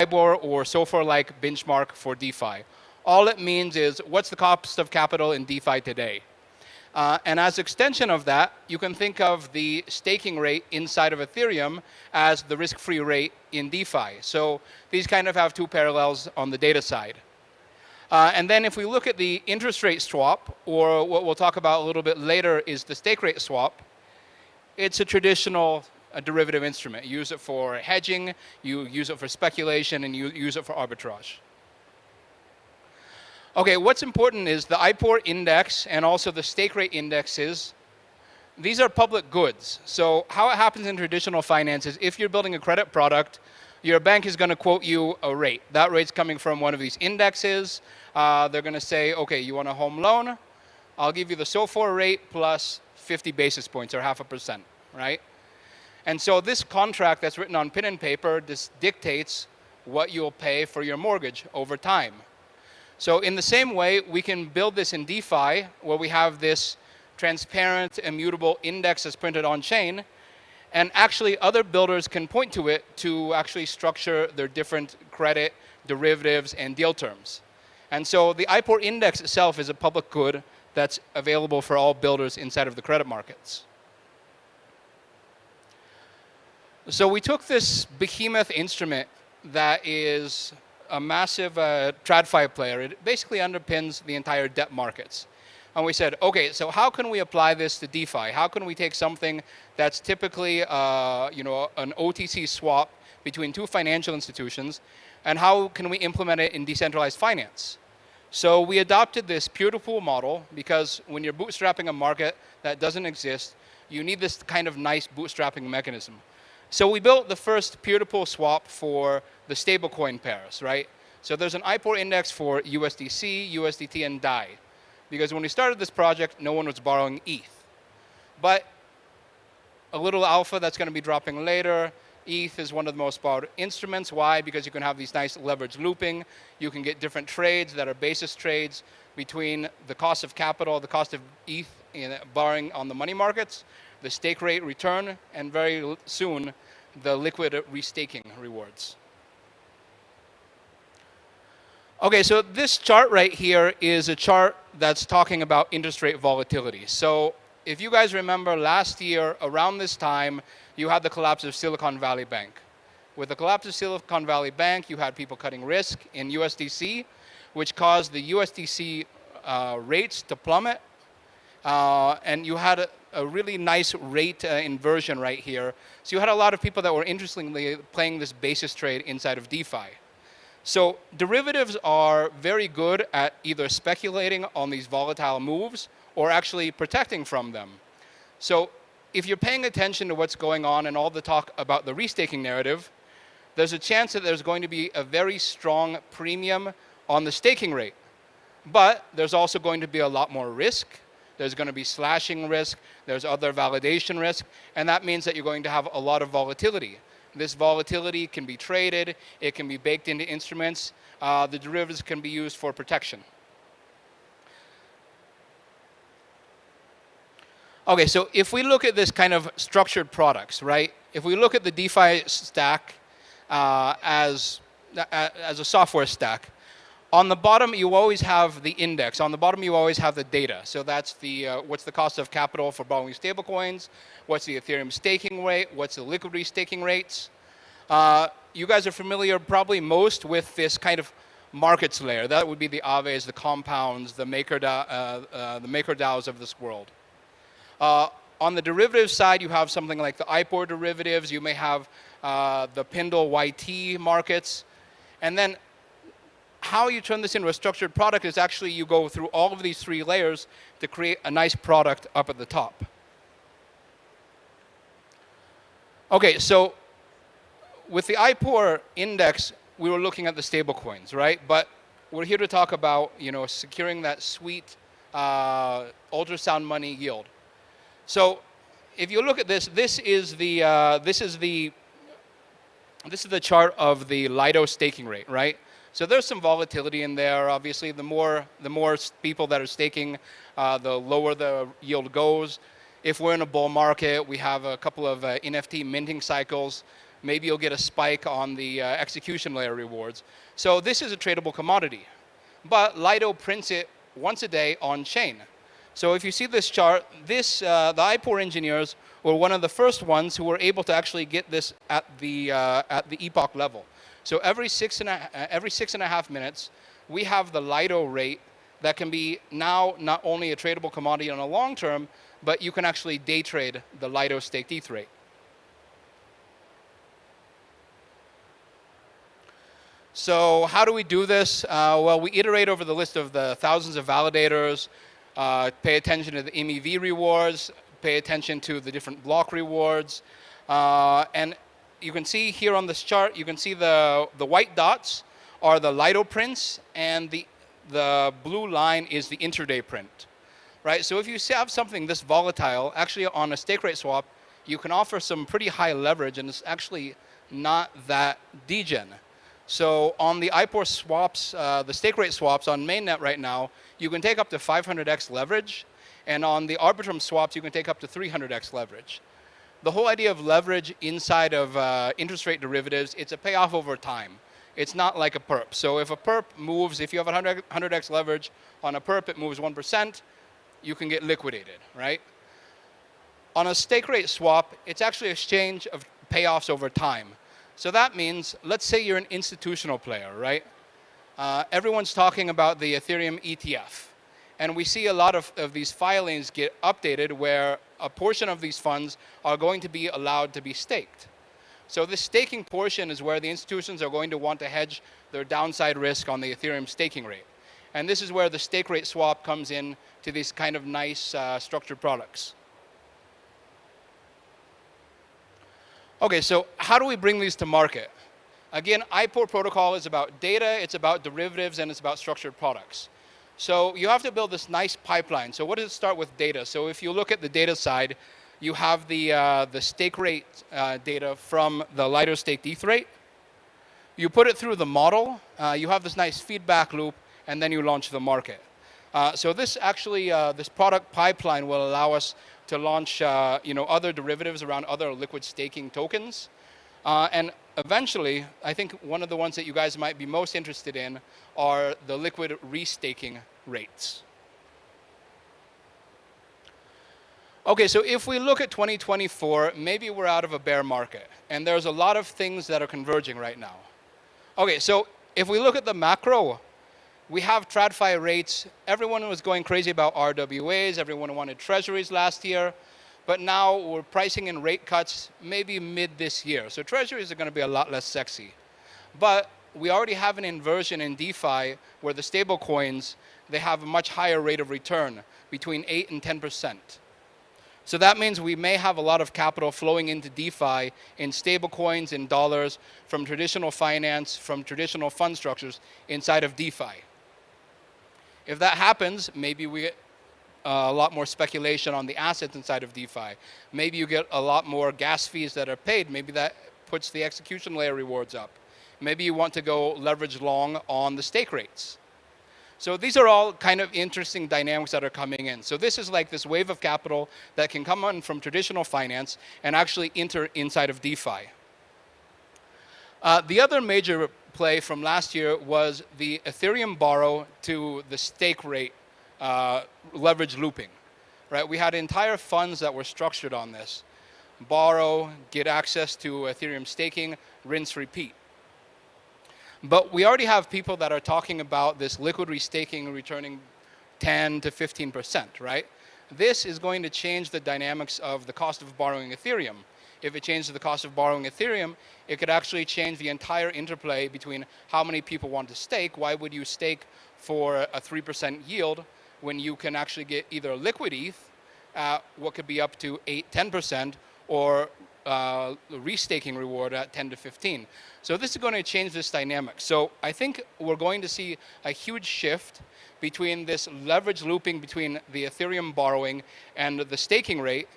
LIBOR or SOFR-like benchmark for DeFi. All it means is what's the cost of capital in DeFi today? And as extension of that, you can think of the staking rate inside of Ethereum as the risk-free rate in DeFi. So these kind of have two parallels on the data side. And then if we look at the interest rate swap, or what we'll talk about a little bit later is the stake rate swap, it's a traditional derivative instrument. You use it for hedging, you use it for speculation, and you use it for arbitrage. Okay, what's important is the IPOR index and also the stake rate indexes. These are public goods. So how it happens in traditional finance is if you're building a credit product, your bank is going to quote you a rate. That rate's coming from one of these indexes. They're going to say, okay, you want a home loan? I'll give you the SOFR rate plus 50 basis points or 0.5%, right? And so this contract that's written on pen and paper dictates what you'll pay for your mortgage over time. So in the same way, we can build this in DeFi, where we have this transparent, immutable index that's printed on chain, and actually other builders can point to it to actually structure their different credit, derivatives, and deal terms. And so the IPOR index itself is a public good that's available for all builders inside of the credit markets. So we took this behemoth instrument that is a massive TradFi player. It basically underpins the entire debt markets. And we said, okay, so how can we apply this to DeFi? How can we take something that's typically an OTC swap between two financial institutions, and how can we implement it in decentralized finance? So we adopted this peer-to-pool model because when you're bootstrapping a market that doesn't exist, you need this kind of nice bootstrapping mechanism. So we built the first peer-to-pool swap for the stablecoin pairs, right? So there's an IPOR index for USDC, USDT, and DAI. Because when we started this project, no one was borrowing ETH. But a little alpha that's going to be dropping later, ETH is one of the most borrowed instruments. Why? Because you can have these nice leverage looping. You can get different trades that are basis trades between the cost of capital, the cost of ETH in borrowing on the money markets, the stake rate return, and very soon, the liquid restaking rewards. Okay, so this chart right here is a chart that's talking about interest rate volatility. So if you guys remember last year, around this time, you had the collapse of Silicon Valley Bank. With the collapse of Silicon Valley Bank, you had people cutting risk in USDC, which caused the USDC rates to plummet. And you had a really nice rate inversion right here. So you had a lot of people that were interestingly playing this basis trade inside of DeFi. So derivatives are very good at either speculating on these volatile moves or actually protecting from them. So if you're paying attention to what's going on and all the talk about the restaking narrative, there's a chance that there's going to be a very strong premium on the staking rate. But there's also going to be a lot more risk. There's going to be slashing risk. There's other validation risk. And that means that you're going to have a lot of volatility. This volatility can be traded. It can be baked into instruments. The derivatives can be used for protection. Okay, so if we look at this kind of structured products, right? If we look at the DeFi stack as a software stack, on the bottom you always have the index. On the bottom you always have the data. So that's the what's the cost of capital for borrowing stablecoins? What's the Ethereum staking rate? What's the liquid restaking rates? You guys are familiar probably most with this kind of markets layer. That would be the Aves, the Compounds, the MakerDAOs of this world. On the derivative side, you have something like the IPOR derivatives. You may have the Pindle YT markets. And then how you turn this into a structured product is actually you go through all of these three layers to create a nice product up at the top. Okay, so with the IPOR index, we were looking at the stable coins, right? But we're here to talk about, securing that sweet ultrasound money yield. So if you look at this, this is the chart of the Lido staking rate, right? So there's some volatility in there. Obviously, the more people that are staking, the lower the yield goes. If we're in a bull market, we have a couple of NFT minting cycles, maybe you'll get a spike on the execution layer rewards. So this is a tradable commodity. But Lido prints it once a day on chain. So if you see this chart, the IPOR engineers were one of the first ones who were able to actually get this at the epoch level. So every 6.5 minutes, we have the Lido rate that can be now not only a tradable commodity on a long term, but you can actually day trade the Lido staked ETH rate. So how do we do this? Well, we iterate over the list of the thousands of validators, pay attention to the MEV rewards, pay attention to the different block rewards, and you can see here on this chart, you can see the white dots are the Lido prints, and the blue line is the intraday print, right? So if you have something this volatile, actually on a stake rate swap, you can offer some pretty high leverage, and it's actually not that degen. So on the IPOR swaps, the stake rate swaps on mainnet right now, you can take up to 500x leverage, and on the Arbitrum swaps, you can take up to 300x leverage. The whole idea of leverage inside of interest rate derivatives, it's a payoff over time. It's not like a perp. So if a perp moves, if you have 100x leverage on a perp, it moves 1%, you can get liquidated, right? On a stake rate swap, it's actually an exchange of payoffs over time. So that means, let's say you're an institutional player, right? Everyone's talking about the Ethereum ETF. And we see a lot of these filings get updated where a portion of these funds are going to be allowed to be staked. So this staking portion is where the institutions are going to want to hedge their downside risk on the Ethereum staking rate. And this is where the stake rate swap comes in to these kind of nice structured products. Okay, so how do we bring these to market? Again, IPOR protocol is about data, it's about derivatives, and it's about structured products. So you have to build this nice pipeline. So what does it start with data? So if you look at the data side, you have the stake rate data from the Lido staked ETH rate. You put it through the model, you have this nice feedback loop, and then you launch the market. So this actually, this product pipeline will allow us to launch other derivatives around other liquid staking tokens. And eventually, I think one of the ones that you guys might be most interested in are the liquid restaking rates. Okay, so if we look at 2024, maybe we're out of a bear market. And there's a lot of things that are converging right now. Okay, so if we look at the macro, we have TradFi rates. Everyone was going crazy about RWAs. Everyone wanted treasuries last year. But now we're pricing in rate cuts maybe mid this year. So treasuries are going to be a lot less sexy. But we already have an inversion in DeFi where the stable coins, they have a much higher rate of return, between 8 and 10%. So that means we may have a lot of capital flowing into DeFi in stable coins, in dollars, from traditional finance, from traditional fund structures inside of DeFi. If that happens, maybe we get a lot more speculation on the assets inside of DeFi. Maybe you get a lot more gas fees that are paid. Maybe that puts the execution layer rewards up. Maybe you want to go leverage long on the stake rates. So these are all kind of interesting dynamics that are coming in. So this is like this wave of capital that can come on from traditional finance and actually enter inside of DeFi. The other major play from last year was the Ethereum borrow to the stake rate leverage looping, right? We had entire funds that were structured on this. Borrow, get access to Ethereum staking, rinse, repeat. But we already have people that are talking about this liquid restaking returning 10 to 15%, right? This is going to change the dynamics of the cost of borrowing Ethereum. If it changes the cost of borrowing Ethereum, it could actually change the entire interplay between how many people want to stake. Why would you stake for a 3% yield when you can actually get either liquid ETH at what could be up to 8, 10%, or restaking reward at 10 to 15. So this is going to change this dynamic. So I think we're going to see a huge shift between this leverage looping between the Ethereum borrowing and the staking rate.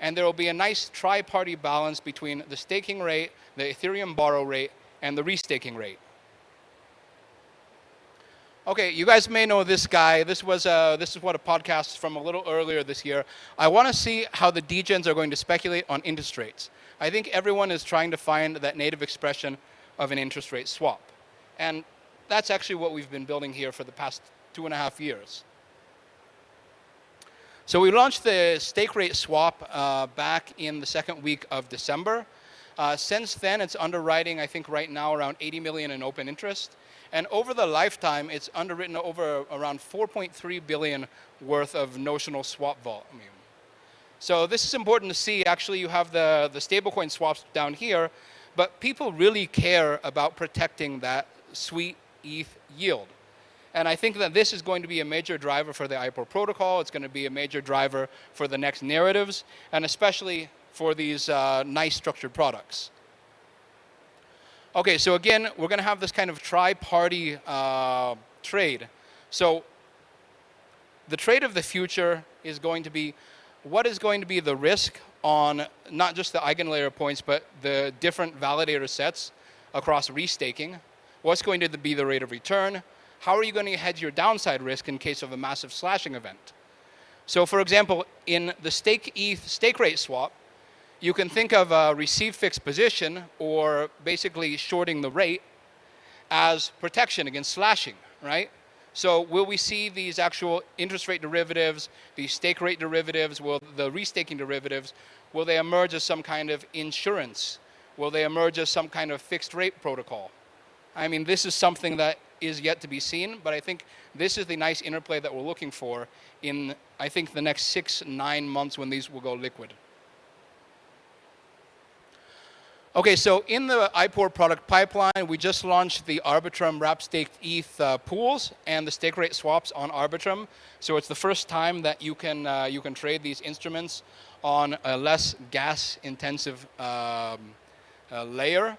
And there will be a nice tri-party balance between the staking rate, the Ethereum borrow rate, and the restaking rate. Okay, you guys may know this guy. This is what a podcast from a little earlier this year. I want to see how the degens are going to speculate on interest rates. I think everyone is trying to find that native expression of an interest rate swap. And that's actually what we've been building here for the past 2.5 years. So we launched the stake rate swap back in the second week of December. Since then, it's underwriting, I think right now, around 80 million in open interest. And over the lifetime, it's underwritten over around 4.3 billion worth of notional swap volume. So this is important to see. Actually, you have the stablecoin swaps down here, but people really care about protecting that sweet ETH yield. And I think that this is going to be a major driver for the IPOR protocol. It's going to be a major driver for the next narratives, and especially for these nice structured products. Okay, so again, we're going to have this kind of tri-party trade. So the trade of the future is going to be what is going to be the risk on not just the eigenlayer points, but the different validator sets across restaking. What's going to be the rate of return? How are you going to hedge your downside risk in case of a massive slashing event? So for example, in the stake ETH stake rate swap, you can think of a receive fixed position, or basically shorting the rate, as protection against slashing, right? So will we see these actual interest rate derivatives, these stake rate derivatives, will the restaking derivatives, will they emerge as some kind of insurance? Will they emerge as some kind of fixed rate protocol? I mean, this is something that is yet to be seen, but I think this is the nice interplay that we're looking for in, I think, the next 6-9 months when these will go liquid. Okay, so in the IPOR product pipeline, we just launched the Arbitrum wrap staked ETH pools and the stake rate swaps on Arbitrum. So it's the first time that you can trade these instruments on a less gas-intensive layer.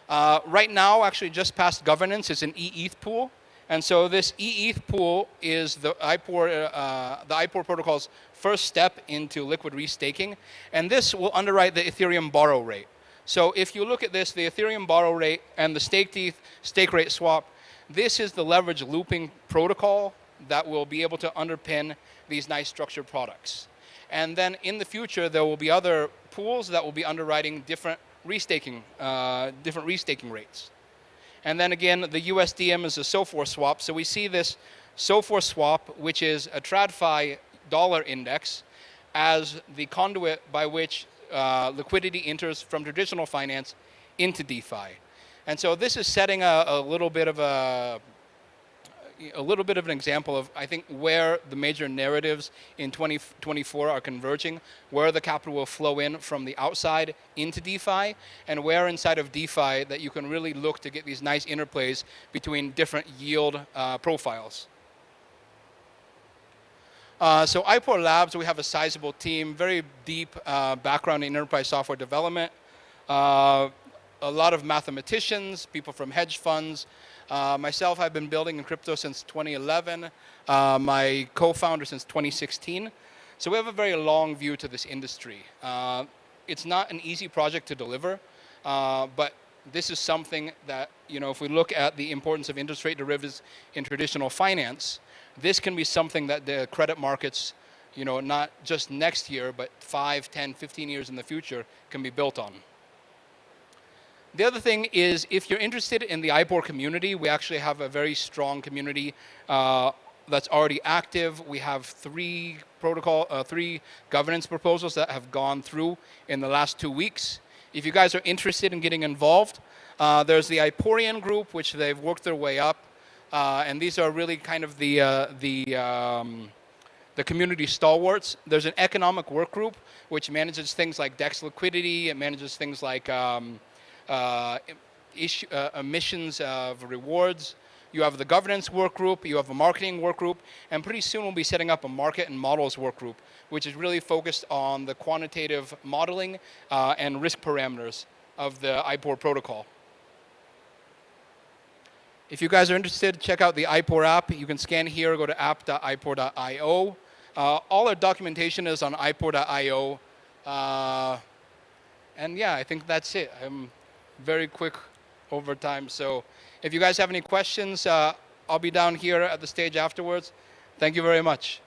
Right now, actually just past governance, is an ETH pool. And so this ETH pool is the IPOR protocol's first step into liquid restaking. And this will underwrite the Ethereum borrow rate. So if you look at this, the Ethereum borrow rate and the staked ETH stake rate swap, this is the leverage looping protocol that will be able to underpin these nice structured products. And then in the future, there will be other pools that will be underwriting different restaking rates. And then again, the USDM is a SOFR swap. So we see this SOFR swap, which is a TradFi dollar index, as the conduit by which liquidity enters from traditional finance into DeFi. And so this is setting a little bit of an example of, I think, where the major narratives in 2024 are converging, where the capital will flow in from the outside into DeFi, and where inside of DeFi that you can really look to get these nice interplays between different yield profiles. So IPOR Labs, we have a sizable team, very deep background in enterprise software development, a lot of mathematicians, people from hedge funds. Myself, I've been building in crypto since 2011. My co-founder since 2016. So we have a very long view to this industry. It's not an easy project to deliver, but this is something that, if we look at the importance of interest rate derivatives in traditional finance, this can be something that the credit markets, not just next year, but 5, 10, 15 years in the future can be built on. The other thing is, if you're interested in the IPOR community, we actually have a very strong community that's already active. We have 3 governance proposals that have gone through in the last 2 weeks. If you guys are interested in getting involved, there's the IPORian group, which they've worked their way up. And these are really kind of the community stalwarts. There's an economic work group which manages things like DEX liquidity. It manages things like emissions of rewards. You have the governance work group. You have a marketing work group. And pretty soon we'll be setting up a market and models work group, which is really focused on the quantitative modeling and risk parameters of the IPOR protocol. If you guys are interested, check out the IPOR app. You can scan here, go to app.ipor.io. All our documentation is on ipor.io. And yeah, I think that's it. I'm very quick over time. So if you guys have any questions, I'll be down here at the stage afterwards. Thank you very much.